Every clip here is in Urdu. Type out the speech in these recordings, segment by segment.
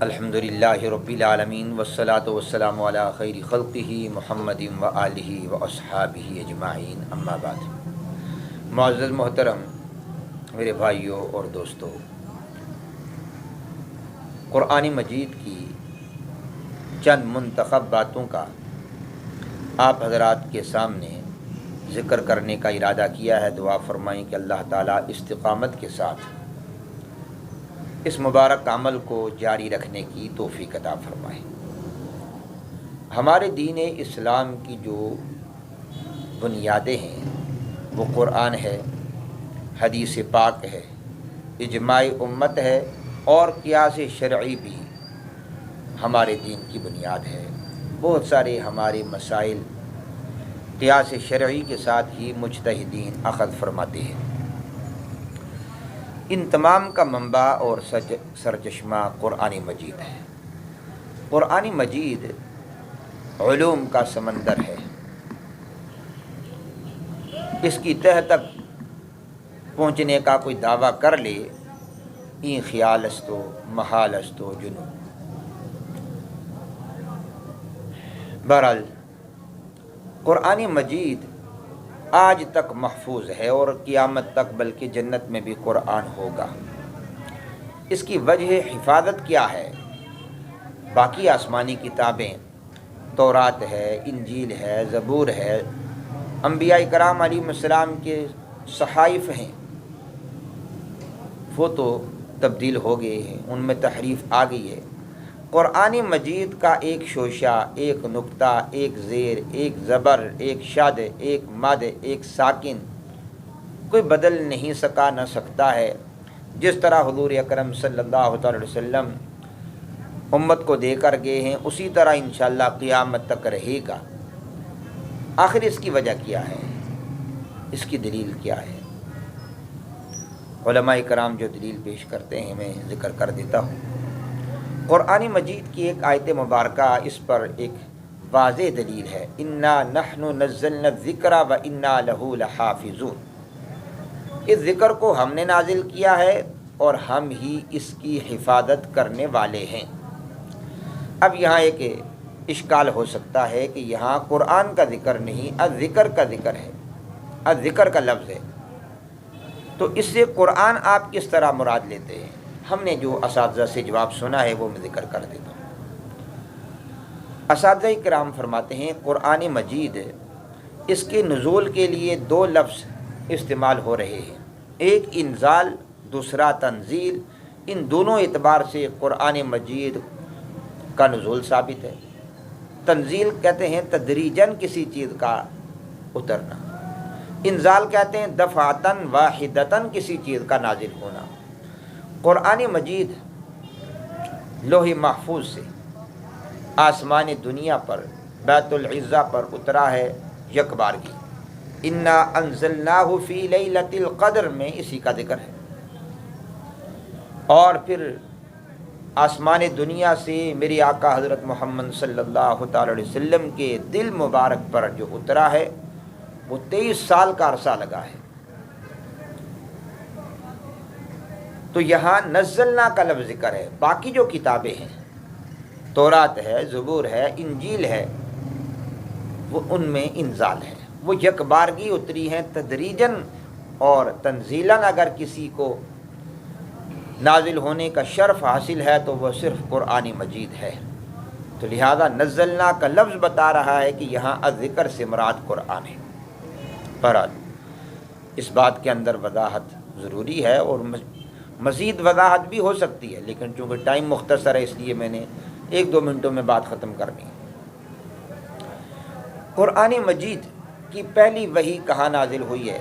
الحمدللہ رب العالمین والصلاة والسلام علی خیر خلقہ محمد و آلہ و اصحابہ اجمعین، اما بعد۔ معزز محترم میرے بھائیوں اور دوستو، قرآن مجید کی چند منتخب باتوں کا آپ حضرات کے سامنے ذکر کرنے کا ارادہ کیا ہے۔ دعا فرمائیں کہ اللہ تعالیٰ استقامت کے ساتھ اس مبارک عمل کو جاری رکھنے کی توفیق عطا فرمائے۔ ہمارے دین اسلام کی جو بنیادیں ہیں وہ قرآن ہے، حدیث پاک ہے، اجماع امت ہے اور قیاس شرعی بھی ہمارے دین کی بنیاد ہے۔ بہت سارے ہمارے مسائل قیاس شرعی کے ساتھ ہی مجتہدین اخذ فرماتے ہیں۔ ان تمام کا منبع اور سرچشمہ قرآن مجید ہے۔ قرآن مجید علوم کا سمندر ہے۔ اس کی تہ تک پہنچنے کا کوئی دعویٰ کر لے، این خیال استو محال استو جنو۔ بہرحال قرآن مجید آج تک محفوظ ہے اور قیامت تک، بلکہ جنت میں بھی قرآن ہوگا۔ اس کی وجہ حفاظت کیا ہے؟ باقی آسمانی کتابیں تورات ہے، انجیل ہے، زبور ہے، انبیاء کرام علیہ السلام کے صحائف ہیں، وہ تو تبدیل ہو گئے ہیں، ان میں تحریف آ گئی ہے۔ قرآن مجید کا ایک شوشہ، ایک نقطہ، ایک زیر، ایک زبر، ایک شاد، ایک مد، ایک ساکن کوئی بدل نہیں سکا، نہ سکتا ہے۔ جس طرح حضور اکرم صلی اللہ علیہ وسلم امت کو دے کر گئے ہیں، اسی طرح انشاءاللہ قیامت تک رہے گا۔ آخر اس کی وجہ کیا ہے؟ اس کی دلیل کیا ہے؟ علماء کرام جو دلیل پیش کرتے ہیں میں ذکر کر دیتا ہوں۔ قرآن مجید کی ایک آیت مبارکہ اس پر ایک واضح دلیل ہے۔ انا نحن نزلنا الذکر و انا لہ لحافظون۔ اس ذکر کو ہم نے نازل کیا ہے اور ہم ہی اس کی حفاظت کرنے والے ہیں۔ اب یہاں ایک اشکال ہو سکتا ہے کہ یہاں قرآن کا ذکر نہیں، الذکر کا ذکر ہے، الذکر کا لفظ ہے، تو اس سے قرآن آپ کس طرح مراد لیتے ہیں؟ ہم نے جو اساتذہ سے جواب سنا ہے وہ میں ذکر کر دیتا ہوں۔ اساتذہ کرام فرماتے ہیں قرآن مجید، اس کے نزول کے لیے دو لفظ استعمال ہو رہے ہیں، ایک انزال، دوسرا تنزیل۔ ان دونوں اعتبار سے قرآن مجید کا نزول ثابت ہے۔ تنزیل کہتے ہیں تدریجاً کسی چیز کا اترنا، انزال کہتے ہیں دفعتاً واحدتاً کسی چیز کا نازل ہونا۔ قرآن مجید لوح محفوظ سے آسمان دنیا پر بیت العزہ پر اترا ہے یک بارگی۔ انا انزلناہ فی لیلۃ القدر میں اسی کا ذکر ہے، اور پھر آسمان دنیا سے میرے آقا حضرت محمد صلی اللہ تعالی علیہ وسلم کے دل مبارک پر جو اترا ہے وہ 23 سال کا عرصہ لگا ہے۔ تو یہاں نزلنا کا لفظ ذکر ہے۔ باقی جو کتابیں ہیں، تورات ہے، زبور ہے، انجیل ہے، وہ ان میں انزال ہے، وہ یک بارگی اتری ہیں تدریجاً، اور تنزیلاً اگر کسی کو نازل ہونے کا شرف حاصل ہے تو وہ صرف قرآن مجید ہے۔ تو لہذا نزلنا کا لفظ بتا رہا ہے کہ یہاں الذکر سے مراد قرآن ہے۔ بہرحال اس بات کے اندر وضاحت ضروری ہے اور مزید وضاحت بھی ہو سکتی ہے، لیکن چونکہ ٹائم مختصر ہے اس لیے میں نے 1-2 منٹوں میں بات ختم کرنی ہے۔ قرآن مجید کی پہلی وحی کہاں نازل ہوئی ہے؟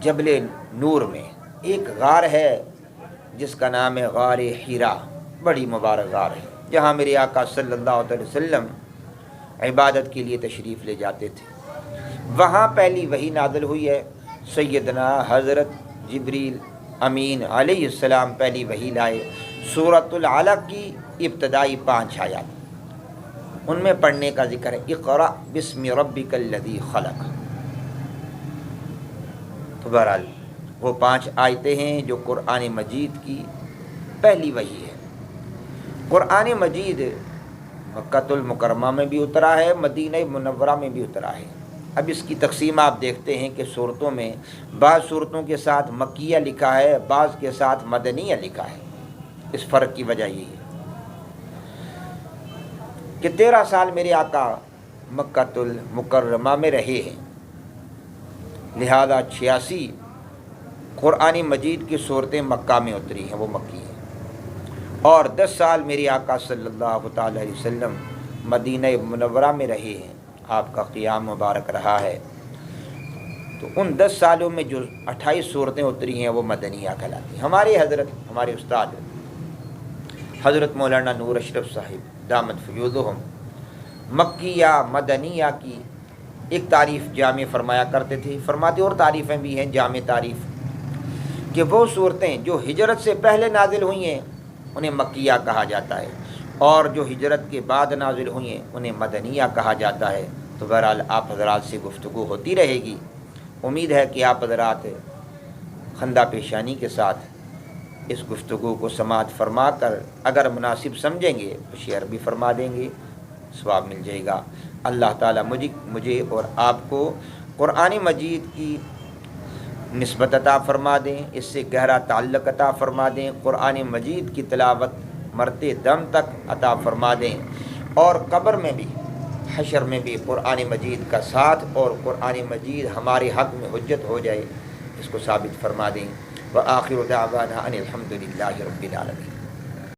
جبل نور میں ایک غار ہے جس کا نام ہے غار حرا، بڑی مبارک غار ہے، جہاں میرے آقا صلی اللہ علیہ وسلم عبادت کے لیے تشریف لے جاتے تھے۔ وہاں پہلی وحی نازل ہوئی ہے۔ سیدنا حضرت جبریل امین علیہ السلام پہلی وحی لائے۔ سورۃ العلق کی ابتدائی 5 آیات، ان میں پڑھنے کا ذکر ہے، اقرأ بسم ربک الذی خلق۔ تو بہرحال وہ 5 آیتیں ہیں جو قرآن مجید کی پہلی وحی ہے۔ قرآن مجید مکۃ المکرمہ میں بھی اترا ہے، مدینہ منورہ میں بھی اترا ہے۔ اب اس کی تقسیم آپ دیکھتے ہیں کہ صورتوں میں بعض صورتوں کے ساتھ مکیہ لکھا ہے، بعض کے ساتھ مدنیہ لکھا ہے۔ اس فرق کی وجہ یہی ہے کہ 13 سال میرے آقا مکۃ المکرمہ میں رہے ہیں، لہذا 86 قرآن مجید کی صورتیں مکہ میں اتری ہیں، وہ مکی ہیں، اور 10 سال میرے آقا صلی اللہ تعالی علیہ وسلم مدینہ منورہ میں رہے ہیں، آپ کا قیام مبارک رہا ہے۔ تو ان 10 سالوں میں جو 28 صورتیں اتری ہیں وہ مدنیہ کہلاتی ہیں۔ ہمارے حضرت، ہمارے استاد حضرت مولانا نور اشرف صاحب دامت فیوضہم مکیہ مدنیہ کی ایک تعریف جامع فرمایا کرتے تھے، فرماتے اور تعریفیں بھی ہیں جامع تعریف، کہ وہ صورتیں جو ہجرت سے پہلے نازل ہوئی ہیں انہیں مکیہ کہا جاتا ہے، اور جو ہجرت کے بعد نازل ہوئی ہیں انہیں مدنیہ کہا جاتا ہے۔ تو بہرحال آپ حضرات سے گفتگو ہوتی رہے گی، امید ہے کہ آپ حضرات خندہ پیشانی کے ساتھ اس گفتگو کو سماعت فرما کر اگر مناسب سمجھیں گے تو شیئر بھی فرما دیں گے، ثواب مل جائے گا۔ اللہ تعالیٰ مجھے اور آپ کو قرآن مجید کی نسبت عطا فرما دیں، اس سے گہرا تعلق عطا فرما دیں، قرآن مجید کی تلاوت مرتے دم تک عطا فرما دیں، اور قبر میں بھی حشر میں بھی قرآن مجید کا ساتھ اور قرآن مجید ہمارے حق میں حجت ہو جائے، اس کو ثابت فرما دیں۔ وآخر دعوانا ان الحمد للہ رب العالمین۔